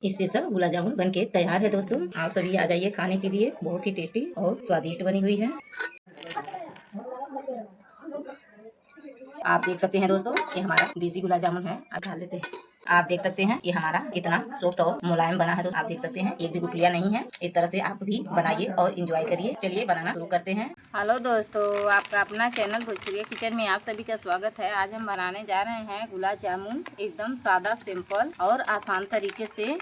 Special gulab jamun बन के तैयार है दोस्तों। आप सभी आ जाइए खाने के लिए। बहुत ही टेस्टी और स्वादिष्ट बनी हुई है। आप देख सकते हैं दोस्तों, ये हमारा देसी गुलाब जामुन है। आप खा लेते हैं। आप देख सकते हैं ये हमारा कितना सॉफ्ट और मुलायम बना है। तो आप देख सकते हैं एक भी गुठलियाँ नहीं है। इस तरह से आप भी बनाइए और इंजॉय करिए। चलिए बनाना शुरू करते हैं। हेलो दोस्तों, आपका अपना चैनल भोजपुरिया किचन में आप सभी का स्वागत है। आज हम बनाने जा रहे हैं गुलाब जामुन, एकदम सादा, सिंपल और आसान तरीके से।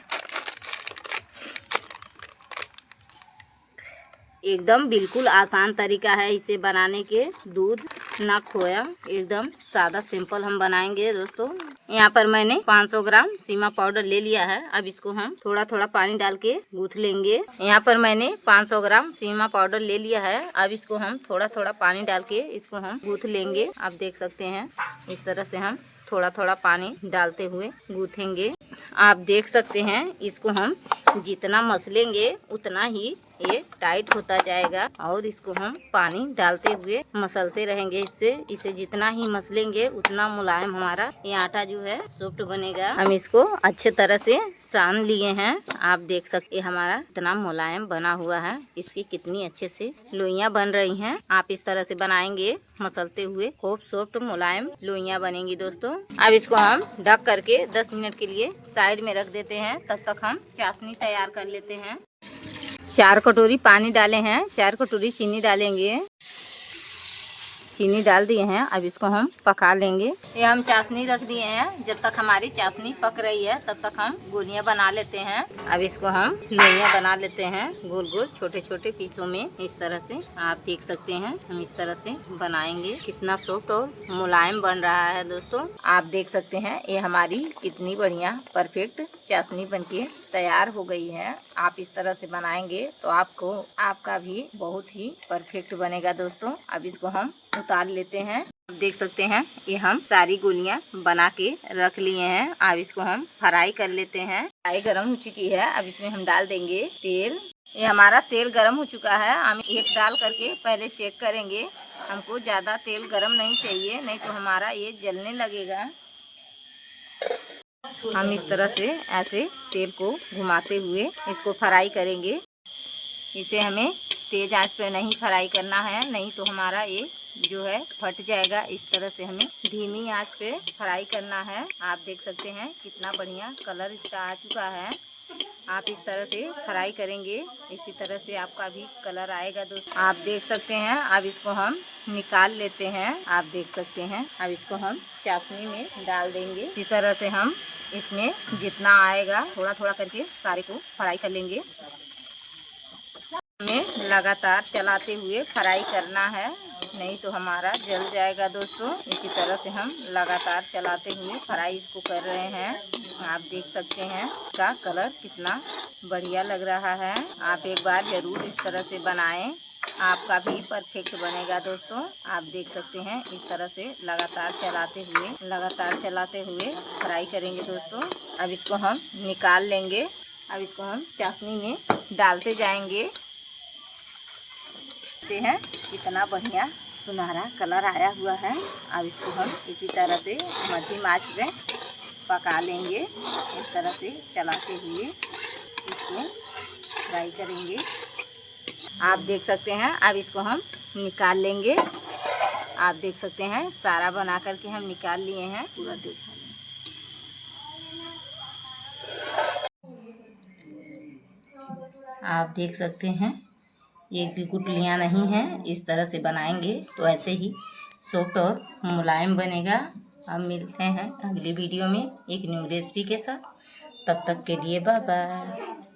एकदम बिल्कुल आसान तरीका है इसे बनाने के। दूध ना खोया, एकदम सादा सिंपल हम बनाएंगे दोस्तों। यहाँ पर मैंने 500 ग्राम सीमा पाउडर ले लिया है। अब इसको हम थोड़ा थोड़ा पानी डाल के गूँथ लेंगे। यहाँ पर मैंने 500 ग्राम सीमा पाउडर ले लिया है। अब इसको हम थोड़ा थोड़ा पानी डाल के इसको हम गूँथ लेंगे। आप देख सकते हैं इस तरह से हम थोड़ा थोड़ा पानी डालते हुए गूँथेंगे। आप देख सकते हैं इसको हम जितना मसलेंगे उतना ही ये टाइट होता जाएगा और इसको हम पानी डालते हुए मसलते रहेंगे। इसे जितना ही मसलेंगे उतना मुलायम हमारा ये आटा जो है सॉफ्ट बनेगा। हम इसको अच्छे तरह से सान लिए हैं। आप देख सकते हमारा इतना मुलायम बना हुआ है। इसकी कितनी अच्छे से लोइयां बन रही हैं। आप इस तरह से बनाएंगे मसलते हुए खूब सॉफ्ट मुलायम लोइयां बनेंगी दोस्तों। अब इसको हम ढक करके 10 मिनट के लिए साइड में रख देते हैं। तब तक हम चाशनी तैयार कर लेते हैं। 4 कटोरी पानी डाले हैं, 4 कटोरी चीनी डालेंगे। चीनी डाल दिए हैं। अब इसको हम पका लेंगे। ये हम चाशनी रख दिए हैं। जब तक हमारी चाशनी पक रही है तब तक हम गोलियां बना लेते हैं। अब इसको हम लोइयां बना लेते हैं गोल गोल छोटे छोटे पीसों में। इस तरह से आप देख सकते हैं हम इस तरह से बनाएंगे। कितना सॉफ्ट और मुलायम बन रहा है दोस्तों। आप देख सकते हैं ये हमारी कितनी बढ़िया परफेक्ट चाशनी बनके तैयार हो गई है। आप इस तरह से बनाएंगे तो आपका भी बहुत ही परफेक्ट बनेगा दोस्तों। अब इसको हम उतार लेते हैं। आप देख सकते हैं ये हम सारी गोलियां बना के रख लिए हैं। अब इसको हम फ्राई कर लेते हैं। फ्राई गर्म हो चुकी है। अब इसमें हम डाल देंगे तेल। ये हमारा तेल गर्म हो चुका है। हम एक डाल करके पहले चेक करेंगे। हमको ज़्यादा तेल गर्म नहीं चाहिए, नहीं तो हमारा ये जलने लगेगा। हम इस तरह से ऐसे तेल को घुमाते हुए इसको फ्राई करेंगे। इसे हमें तेज आंच पे नहीं फ्राई करना है, नहीं तो हमारा ये जो है फट जाएगा। इस तरह से हमें धीमी आंच पे फ्राई करना है। आप देख सकते हैं कितना बढ़िया कलर इसका आ चुका है। आप इस तरह से फ्राई करेंगे, इसी तरह से आपका भी कलर आएगा दोस्तों। आप देख सकते हैं। अब इसको हम निकाल लेते हैं। आप देख सकते हैं अब इसको हम चाशनी में डाल देंगे। इसी तरह से हम इसमें जितना आएगा थोड़ा थोड़ा करके सारे को फ्राई कर लेंगे। हमें लगातार चलाते हुए फ्राई करना है, नहीं तो हमारा जल जाएगा दोस्तों। इसी तरह से हम लगातार चलाते हुए फ्राई इसको कर रहे हैं। आप देख सकते हैं इसका कलर कितना बढ़िया लग रहा है। आप एक बार ज़रूर इस तरह से बनाएं, आपका भी परफेक्ट बनेगा दोस्तों। आप देख सकते हैं इस तरह से लगातार चलाते हुए फ्राई करेंगे दोस्तों। अब इसको हम निकाल लेंगे। अब इसको हम चाशनी में डालते जाएंगे। हैं कितना बढ़िया सुनहरा कलर आया हुआ है। अब इसको हम इसी तरह से मध्यम आंच में पका लेंगे। इस तरह से चलाते हुए इसको फ्राई करेंगे। आप देख सकते हैं अब इसको हम निकाल लेंगे। आप देख सकते हैं सारा बना करके हम निकाल लिए हैं। पूरा देखा आप देख सकते हैं एक भी गुठलियाँ नहीं हैं। इस तरह से बनाएंगे तो ऐसे ही सॉफ्ट और मुलायम बनेगा। अब मिलते हैं अगली वीडियो में एक न्यू रेसिपी के साथ। तब तक के लिए बाय बाय।